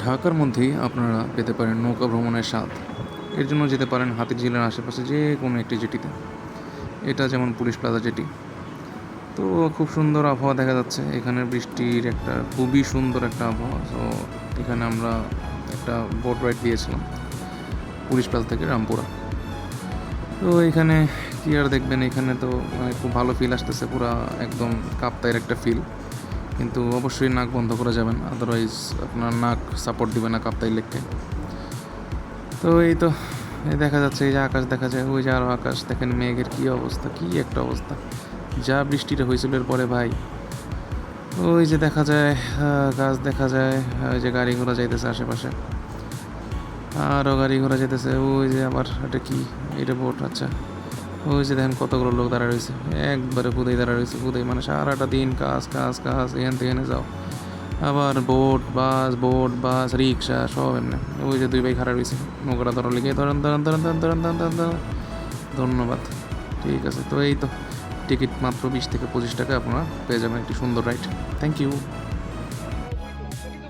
ঢাকার মধ্যেই আপনারা পেতে পারেন নৌকা ভ্রমণের স্বাদ। এর জন্য যেতে পারেন হাতিরঝিলের আশেপাশে যে কোনো একটি জেটিতে। এটা যেমন পুলিশ প্লাজা জেটি। তো খুব সুন্দর আবহাওয়া দেখা যাচ্ছে। এখানের বৃষ্টির একটা খুবই সুন্দর একটা আবহাওয়া। তো এখানে আমরা একটা বোট রাইড দিয়েছিলাম পুলিশ প্লাজা থেকে রামপুরা। তো এখানে কী আর দেখবেন, এখানে তো মানে খুব ভালো ফিল আসতেছে, পুরা একদম কাপ্তাইয়ের একটা ফিল। কিন্তু অবশ্যই নাক বন্ধ করে যাবেন, আদারওয়াইজ আপনার নাক সাপোর্ট দিবে না কাপ্তাই লেককে। তো এই তো এই দেখা যাচ্ছে, এই যে আকাশ দেখা যায়, ওই যে আরও আকাশ দেখেন, মেঘের কী অবস্থা, কী একটা অবস্থা। যা বৃষ্টিটা হয়েছিল এর পরে ভাই, ওই যে দেখা যায় গাছ দেখা যায়, ওই যে গাড়ি ঘোড়া যাইতেছে আশেপাশে, আরও গাড়ি ঘোড়া যাইতেছে। ওই যে আবার এটা কি, এটা বোট, আচ্ছা। ওই যে দেখেন কতগুলো লোক দাঁড়া রয়েছে, একবারে খুদেই দাঁড়া রয়েছে, খুদেই মানে সারাটা দিন কাজ কাজ কাজ, এখান থেকে এনে যাও। আবার বোট বাস রিক্সা সব এমনি। ওই যে দুই ভাই খারাপ রয়েছে নৌকাটা ধরার লিগে, ধরেন ধরেন ধরেন ধরেন ধরেন ধরেন ধরেন ধরেন। ধন্যবাদ। ঠিক আছে, তো এই তো টিকিট মাত্র 20 থেকে 25 টাকা আপনারা পেয়ে যাবেন একটি সুন্দর রাইড। Thank you.